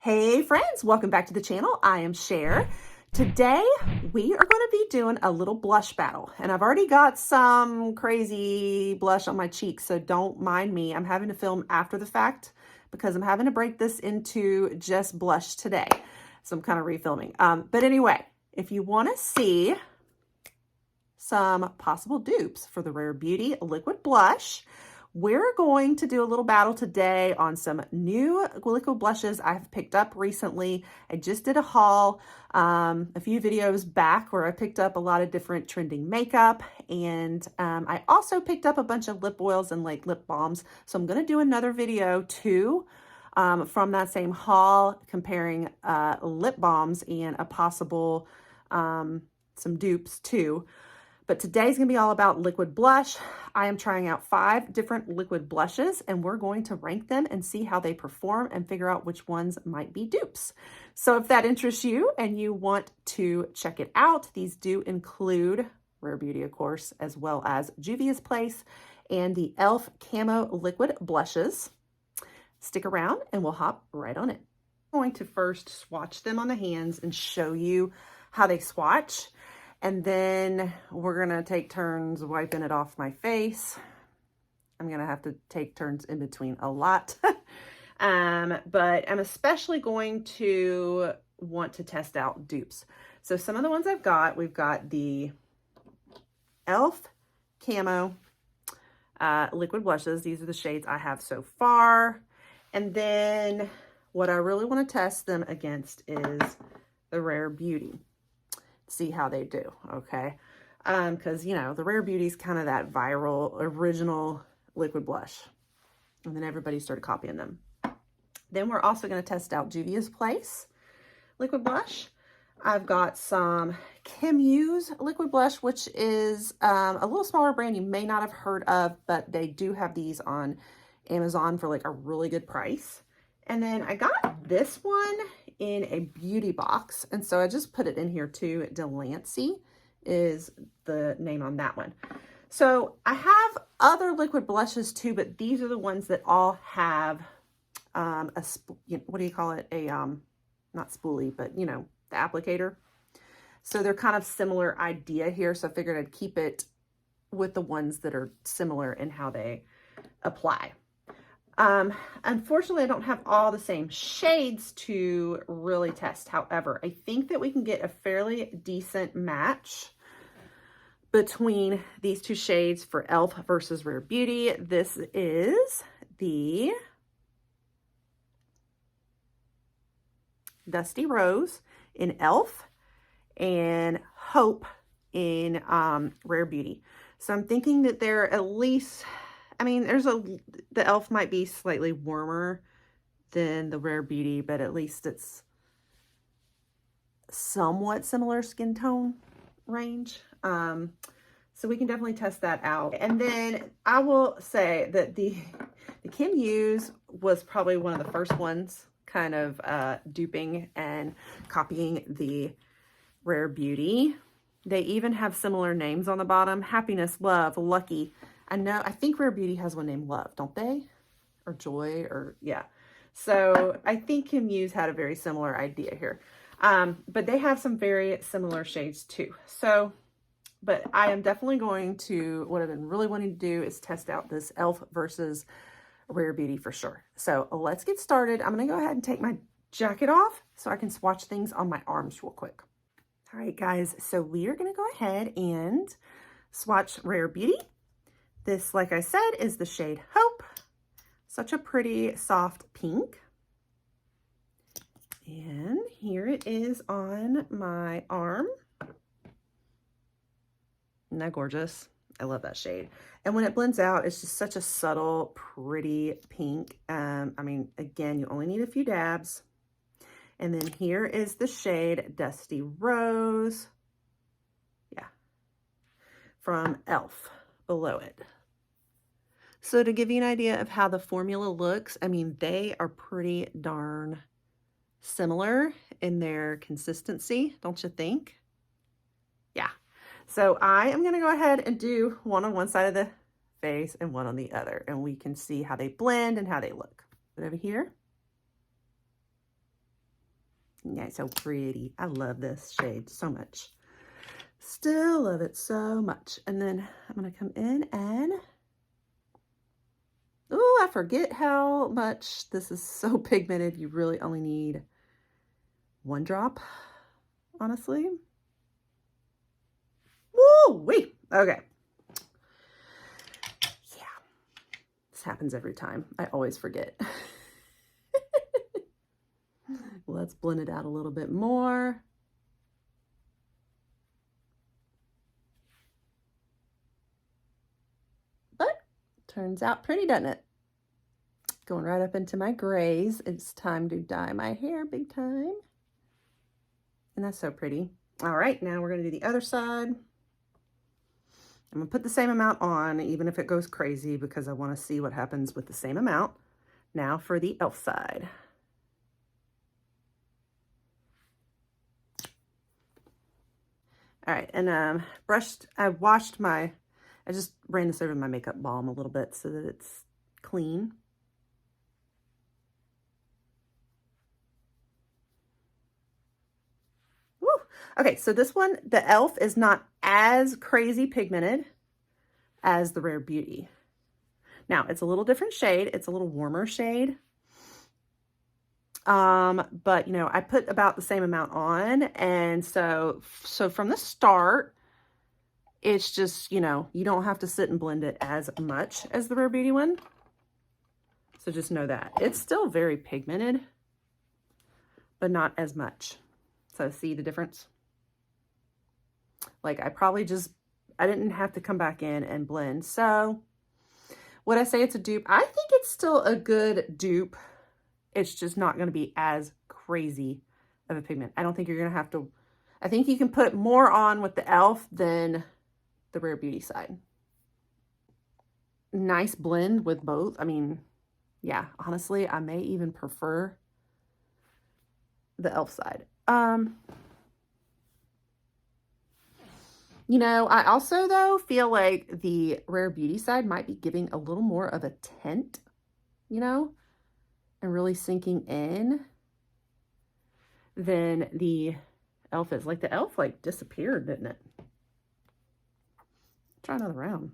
Hey friends, welcome back to the channel. I am Cher. Today we are going to be doing a little blush battle, and I've already got some crazy blush on my cheeks, so don't mind me. I'm having to film after the fact because I'm having to break this into just blush today. So I'm kind of refilming. But anyway, if you want to see some possible dupes for the Rare Beauty liquid blush, we're going to do a little battle today on some new liquid blushes I've picked up recently. I just did a haul a few videos back where I picked up a lot of different trending makeup, and I also picked up a bunch of lip oils and like lip balms. So I'm going to do another video too from that same haul comparing lip balms and a possible some dupes too. But today's gonna be all about liquid blush. I am trying out 5 different liquid blushes, and we're going to rank them and see how they perform and figure out which ones might be dupes. So if that interests you and you want to check it out, these do include Rare Beauty, of course, as well as Juvia'S and the Elf Camo Liquid blushes. Stick around and we'll hop right on it. I'm going to first swatch them on the hands and show you how they swatch. And then we're gonna take turns wiping it off my face. I'm gonna have to take turns in between a lot. But I'm especially going to want to test out dupes. So some of the ones I've got, we've got the Elf Camo liquid blushes. These are the shades I have so far. And then what I really wanna test them against is the Rare Beauty. See how they do, okay? Because, you know, the Rare Beauty is kind of that viral, original liquid blush. And then everybody started copying them. Then we're also going to test out Juvia'S liquid blush. I've got some Kimuse liquid blush, which is a little smaller brand you may not have heard of, but they do have these on Amazon for like a really good price. And then I got this one in a beauty box, and so I just put it in here too. Delancey is the name on that one. So I have other liquid blushes too, but these are the ones that all have what do you call it? A not spoolie, but you know, the applicator. So they're kind of similar idea here. So I figured I'd keep it with the ones that are similar in how they apply. Unfortunately, I don't have all the same shades to really test. However, I think that we can get a fairly decent match between these two shades for Elf versus Rare Beauty. This is the Dusty Rose in Elf and Hope in Rare Beauty. So I'm thinking that they're at least, I mean, the Elf might be slightly warmer than the Rare Beauty, but at least it's somewhat similar skin tone range. So we can definitely test that out. And then I will say that the Kimuse was probably one of the first ones kind of duping and copying the Rare Beauty. They even have similar names on the bottom: Happiness, Love, Lucky. I think Rare Beauty has one named Love, don't they? Or Joy, or yeah. So I think Kimuse had a very similar idea here. But they have some very similar shades too. So, but I am definitely going to, what I've been really wanting to do is test out this Elf versus Rare Beauty for sure. So let's get started. I'm gonna go ahead and take my jacket off so I can swatch things on my arms real quick. All right, guys, so we are gonna go ahead and swatch Rare Beauty. This, like I said, is the shade Hope. Such a pretty soft pink. And here it is on my arm. Isn't that gorgeous? I love that shade. And when it blends out, it's just such a subtle, pretty pink. I mean, again, you only need a few dabs. And then here is the shade Dusty Rose. Yeah. From Elf below it. So to give you an idea of how the formula looks, I mean, they are pretty darn similar in their consistency, don't you think? Yeah. So I am going to go ahead and do one on one side of the face and one on the other, and we can see how they blend and how they look. But over here, Yeah, it's so pretty. I love this shade so much. Still love it so much. And then I'm going to come in and, oh, I forget how much this is so pigmented. You really only need 1 drop, honestly. Woo, wait. Okay. Yeah. This happens every time. I always forget. Let's blend it out a little bit more. But turns out pretty, doesn't it? Going right up into my grays. It's time to dye my hair big time. And that's so pretty. All right, now we're going to do the other side. I'm going to put the same amount on, even if it goes crazy, because I want to see what happens with the same amount. Now for the Elf side. All right, and I just ran this over my makeup balm a little bit so that it's clean. Woo! Okay, so this one, the Elf, is not as crazy pigmented as the Rare Beauty. Now, it's a little different shade. It's a little warmer shade. But you know, I put about the same amount on, and so from the start, it's just, you know, you don't have to sit and blend it as much as the Rare Beauty one. So just know that. It's still very pigmented, but not as much. So see the difference? Like I didn't have to come back in and blend. So would I say it's a dupe? I think it's still a good dupe. It's just not going to be as crazy of a pigment. I don't think you're going to have to, I think you can put more on with the Elf than the Rare Beauty side. Nice blend with both. I mean, yeah, honestly, I may even prefer the Elf side. You know, I also, though, feel like the Rare Beauty side might be giving a little more of a tint, you know, and really sinking in than the Elf is. Like, the Elf, like, disappeared, didn't it? Try another round.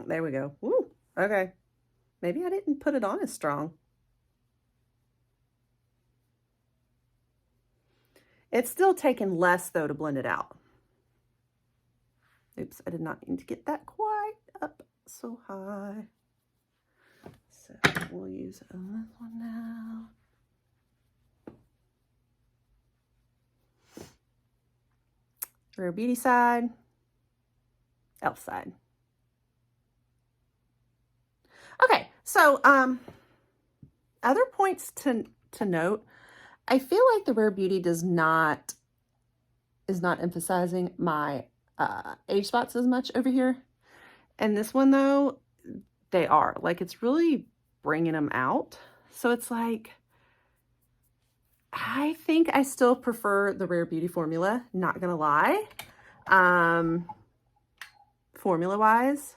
There we go. Woo, okay. Maybe I didn't put it on as strong. It's still taking less, though, to blend it out. Oops, I did not need to get that quite up so high. So we'll use this one now. Rare Beauty side, Elf side. Okay, so other points to note. I feel like the Rare Beauty is not emphasizing my age spots as much over here. And this one, though, they are. Like, it's really bringing them out. So it's like, I think I still prefer the Rare Beauty formula, not gonna lie. Formula-wise,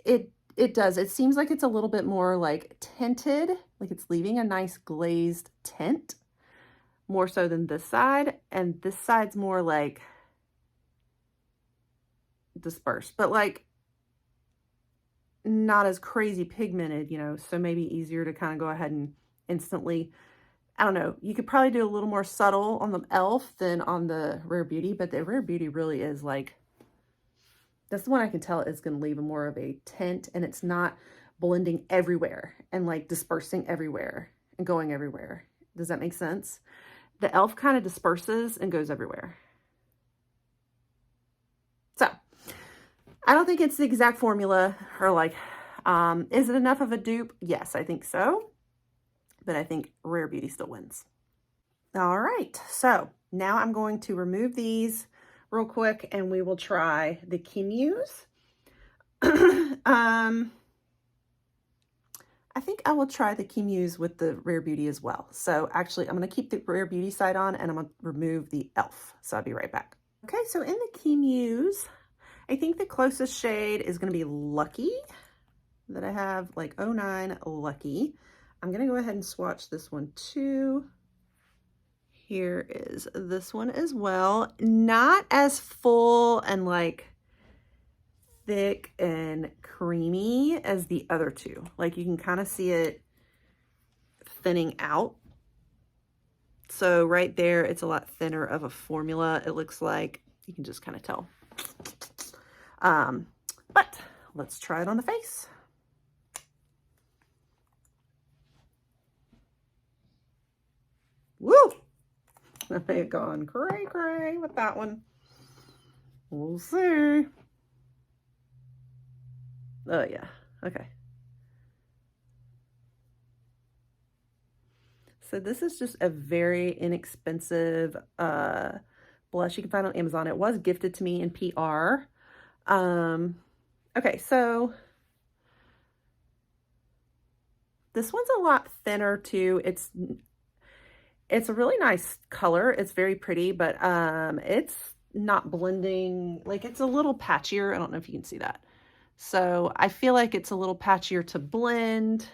it does. It seems like it's a little bit more like tinted, like it's leaving a nice glazed tint, more so than this side. And this side's more like dispersed, but like not as crazy pigmented, you know, so maybe easier to kind of go ahead and instantly, I don't know, you could probably do a little more subtle on the Elf than on the Rare Beauty, but the Rare Beauty really is like, that's the one I can tell is going to leave a more of a tint, and it's not blending everywhere and like dispersing everywhere and going everywhere. Does that make sense? The Elf kind of disperses and goes everywhere. So I don't think it's the exact formula, or like, is it enough of a dupe? Yes, I think so. But I think Rare Beauty still wins. All right, so now I'm going to remove these real quick, and we will try the Kimuse. I think I will try the Kimuse with the Rare Beauty as well. So actually, I'm going to keep the Rare Beauty side on, and I'm going to remove the Elf. So I'll be right back. Okay, so in the Kimuse, I think the closest shade is going to be Lucky that I have, like 09 Lucky. I'm going to go ahead and swatch this one too. Here is this one as well. Not as full and like thick and creamy as the other two. Like you can kind of see it thinning out. So right there, it's a lot thinner of a formula. It looks like, you can just kind of tell. But let's try it on the face. Woo! I may have gone cray with that one. We'll see. Oh yeah, okay. So this is just a very inexpensive blush you can find on Amazon. It was gifted to me in PR. Okay, so this one's a lot thinner too. It's a really nice color. It's very pretty, but it's not blending. Like it's a little patchier. I don't know if you can see that. So I feel like it's a little patchier to blend,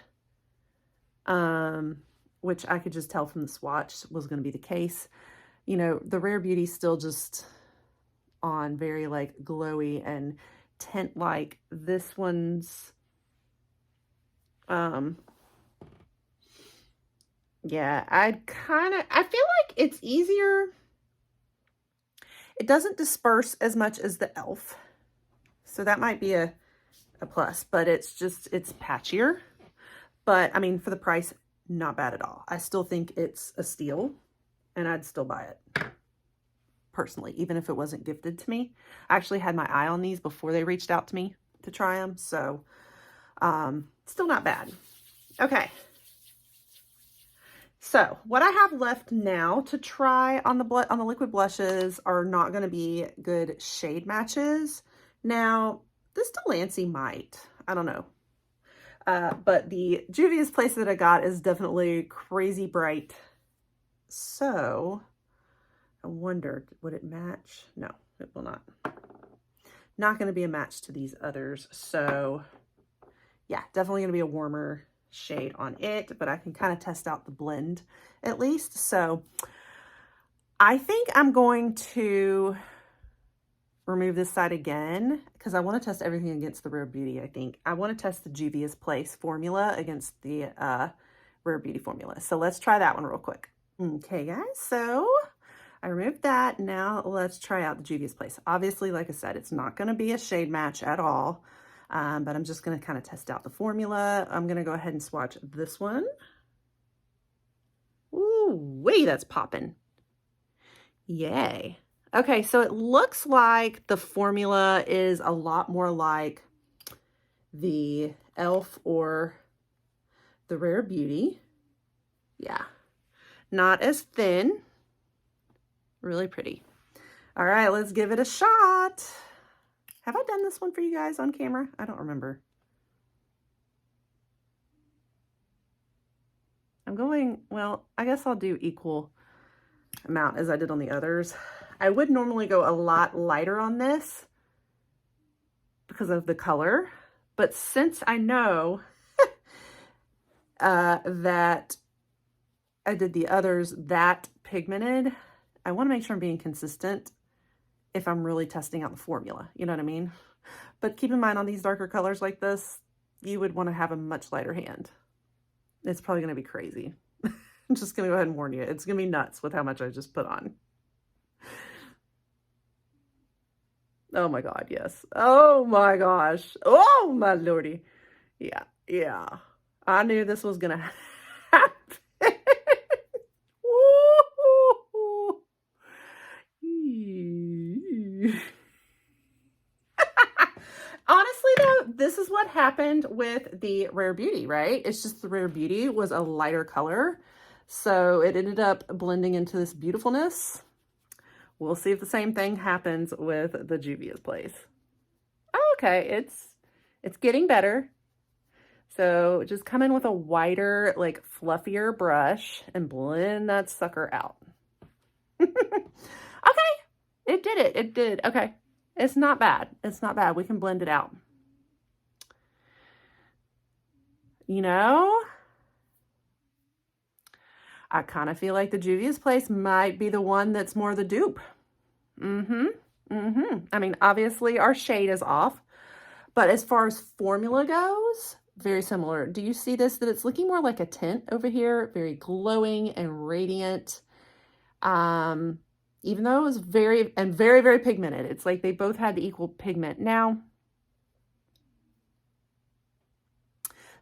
which I could just tell from the swatch was going to be the case. You know, the Rare Beauty still just on very like glowy and tint like. This one's, yeah, I feel like it's easier. It doesn't disperse as much as the Elf. So that might be a plus, but it's patchier. But I mean, for the price, not bad at all. I still think it's a steal and I'd still buy it personally, even if it wasn't gifted to me. I actually had my eye on these before they reached out to me to try them. So, still not bad. Okay. So what I have left now to try on the liquid blushes are not going to be good shade matches. Now, this Delancey might, I don't know. But the Juvia'S place that I got is definitely crazy bright. So I wondered, would it match? No, it will not. Not going to be a match to these others. So yeah, definitely going to be a warmer shade on it, but I can kind of test out the blend at least. So I think I'm going to remove this side again because I want to test everything against the Rare Beauty. I think I want to test the Juvia'S Place formula against the Rare Beauty formula. So let's try that one real quick. Okay, guys, so I removed that. Now let's try out the Juvia'S Place. Obviously, like I said, it's not going to be a shade match at all, but I'm just going to kind of test out the formula. I'm going to go ahead and swatch this one. Ooh, wait, that's popping. Yay. Okay, so it looks like the formula is a lot more like the Elf or the Rare Beauty. Yeah, not as thin. Really pretty. All right, let's give it a shot. Have I done this one for you guys on camera? I don't remember. I'm going, well, I guess I'll do equal amount as I did on the others. I would normally go a lot lighter on this because of the color, but since I know that I did the others that pigmented, I want to make sure I'm being consistent if I'm really testing out the formula, you know what I mean? But keep in mind on these darker colors like this, you would want to have a much lighter hand. It's probably going to be crazy. I'm just going to go ahead and warn you. It's going to be nuts with how much I just put on. Oh my God, yes. Oh my gosh. Oh my lordy. Yeah, yeah. I knew this was going to happen. Honestly though, this is what happened with the Rare Beauty, right? It's just the Rare Beauty was a lighter color. So it ended up blending into this beautifulness. We'll see if the same thing happens with the Juvia'S Place. Oh, okay, it's getting better. So just come in with a wider, like fluffier brush and blend that sucker out. Okay, it did it. It did. Okay. It's not bad. It's not bad. We can blend it out. You know, I kind of feel like the Juvia'S place might be the one that's more the dupe. I mean, obviously our shade is off, but as far as formula goes, very similar. Do you see this, that it's looking more like a tint over here? Very glowing and radiant. Even though it was very pigmented. It's like they both had the equal pigment. Now,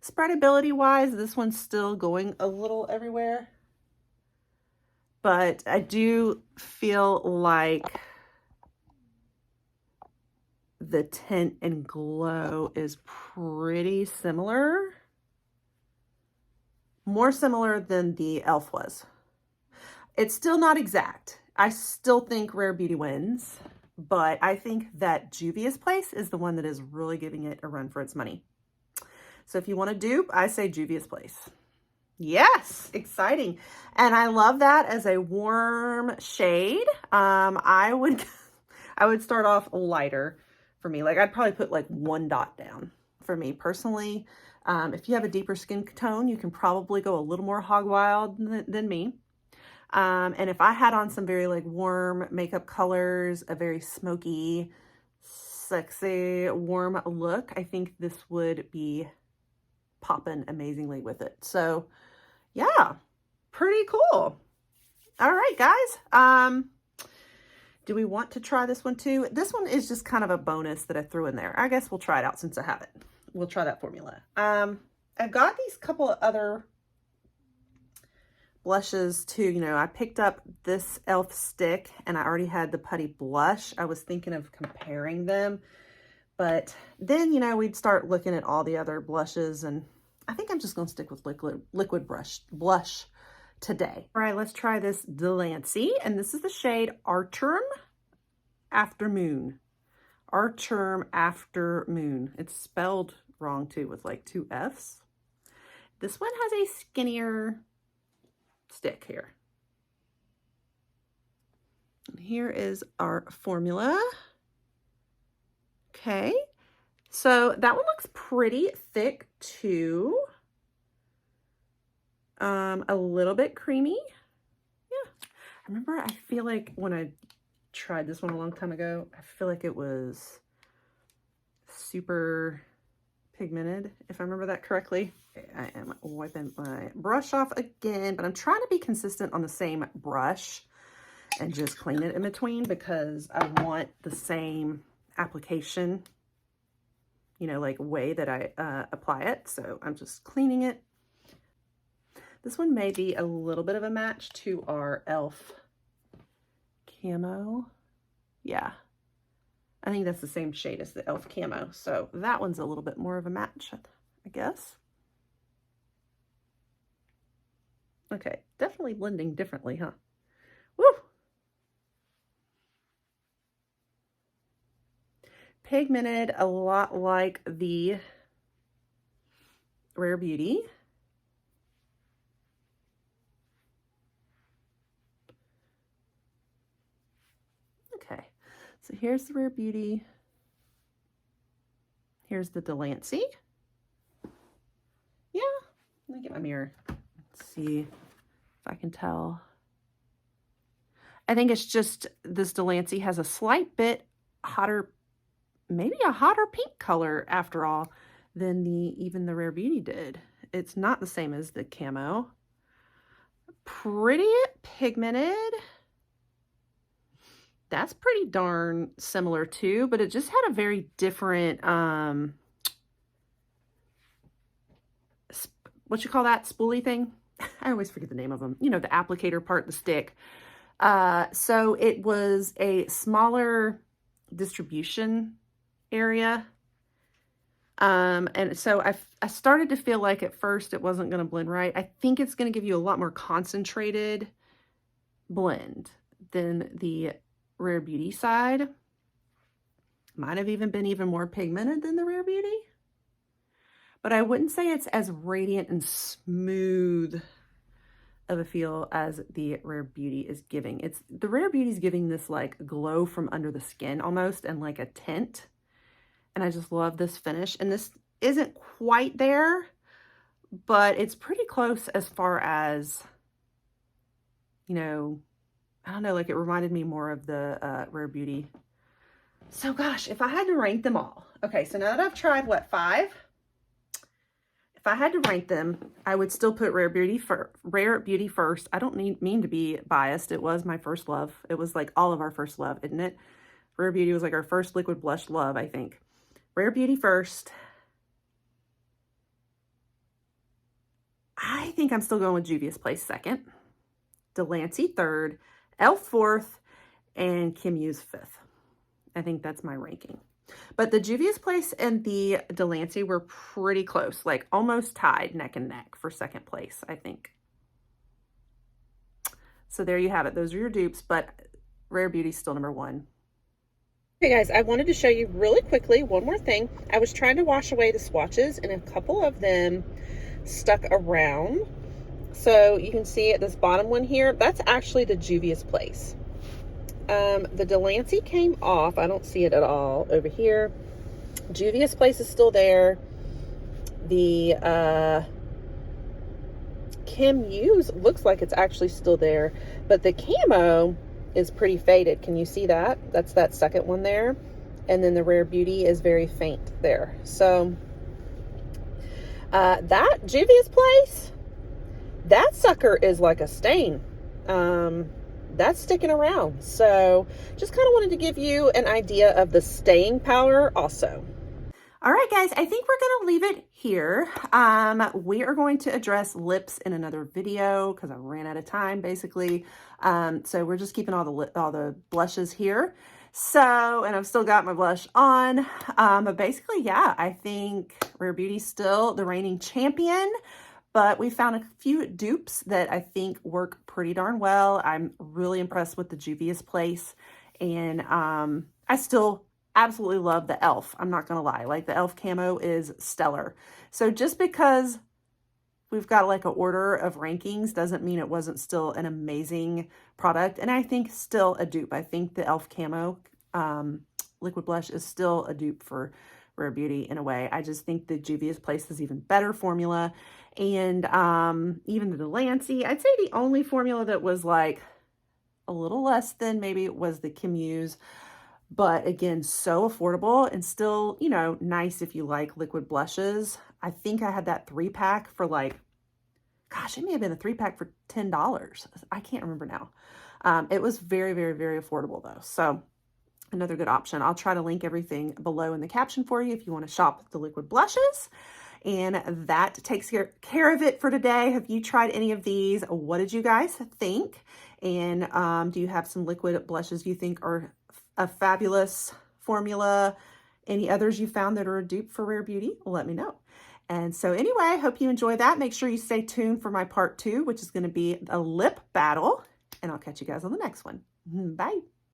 spreadability wise, this one's still going a little everywhere. But I do feel like the tint and glow is pretty similar. More similar than the Elf was. It's still not exact. I still think Rare Beauty wins, but I think that Juvia'S place is the one that is really giving it a run for its money. So if you want to dupe, I say Juvia'S place. Yes, exciting. And I love that as a warm shade. I would start off lighter for me. Like I'd probably put like 1 dot down for me personally. If you have a deeper skin tone, you can probably go a little more hog wild than me. And if I had on some very like warm makeup colors, a very smoky, sexy, warm look, I think this would be popping amazingly with it. So yeah, pretty cool. All right, guys. Do we want to try this one too? This one is just kind of a bonus that I threw in there. I guess we'll try it out since I have it. We'll try that formula. I've got these couple of other blushes too. You know, I picked up this Elf stick and I already had the putty blush. I was thinking of comparing them, but then, you know, we'd start looking at all the other blushes, and I think I'm just going to stick with liquid blush today. All right, let's try this Delancey, and this is the shade Arterm After Moon. Arterm After Moon. It's spelled wrong too, with like 2 F's. This one has a skinnier stick here. And here is our formula. Okay, so that one looks pretty thick too. A little bit creamy. Yeah, I remember, I feel like when I tried this one a long time ago, I feel like it was super pigmented, if I remember that correctly. Okay, I am wiping my brush off again, but I'm trying to be consistent on the same brush and just clean it in between because I want the same application, you know, like way that I apply it. So I'm just cleaning it. This one may be a little bit of a match to our Elf Camo. Yeah, I think that's the same shade as the Elf Camo. So that one's a little bit more of a match, I guess. Okay, definitely blending differently, huh? Woo! Pigmented, a lot like the Rare Beauty. Okay, so here's the Rare Beauty. Here's the Delancey. Yeah, let me get my mirror. Let's see if I can tell. I think it's just this Delancey has a slight bit hotter, maybe a hotter pink color after all than even the Rare Beauty did. It's not the same as the Camo. Pretty pigmented. That's pretty darn similar too, but it just had a very different, what you call that, spoolie thing? I always forget the name of them. You know, the applicator part, the stick. So it was a smaller distribution area. And so I started to feel like at first it wasn't going to blend right. I think it's going to give you a lot more concentrated blend than the Rare Beauty side. Might have even been even more pigmented than the Rare Beauty. But I wouldn't say it's as radiant and smooth of a feel as the Rare Beauty is giving. The Rare Beauty is giving this like glow from under the skin almost, and like a tint. And I just love this finish. And this isn't quite there, but it's pretty close as far as, you know, I don't know, like it reminded me more of the Rare Beauty. So gosh, if I had to rank them all. Okay, so now that I've tried, what, 5? If I had to rank them, I would still put Rare Beauty first. I don't mean to be biased. It was my first love. It was like all of our first love, isn't it? Rare Beauty was like our first liquid blush love, I think. Rare Beauty first. I think I'm still going with Juvia'S Place second. Delancey third. Elf fourth. And Kimuse fifth. I think that's my ranking. But the Juvia'S Place and the Delancey were pretty close, like almost tied neck and neck for second place, I think. So there you have it. Those are your dupes, but Rare Beauty's still number 1. Okay guys, I wanted to show you really quickly one more thing. I was trying to wash away the swatches and a couple of them stuck around. So you can see at this bottom one here, that's actually the Juvia'S Place. The Delancey came off. I don't see it at all over here. Juvia'S Place is still there. The Kimuse looks like it's actually still there, but the camo is pretty faded. Can you see that? That's that second one there. And then the Rare Beauty is very faint there. So that Juvia'S Place, that sucker is like a stain. That's sticking around. So just kind of wanted to give you an idea of the staying power also. All right, guys, I think we're going to leave it here. We are going to address lips in another video because I ran out of time, basically. So we're just keeping all the blushes here. So, and I've still got my blush on. But basically, yeah, I think Rare Beauty's still the reigning champion. But we found a few dupes that I think work pretty darn well. I'm really impressed with the Juvia'S Place. And I still absolutely love the Elf. I'm not going to lie. Like, the Elf Camo is stellar. So just because we've got like an order of rankings doesn't mean it wasn't still an amazing product. And I think still a dupe. I think the Elf Camo liquid blush is still a dupe for Rare Beauty in a way. I just think the Juvia'S Place is even better formula. And even the Delancey, I'd say the only formula that was like a little less than maybe was the Kimuse. But again, so affordable and still, you know, nice if you like liquid blushes. I think I had that 3-pack for like, gosh, it may have been a 3-pack for $10. I can't remember now. It was very, very, very affordable though. So another good option. I'll try to link everything below in the caption for you if you want to shop the liquid blushes. And that takes care of it for today. Have you tried any of these? What did you guys think? And do you have some liquid blushes you think are a fabulous formula? Any others you found that are a dupe for Rare Beauty? Let me know. And so anyway, I hope you enjoy that. Make sure you stay tuned for my part 2, which is going to be a lip battle. And I'll catch you guys on the next one. Bye.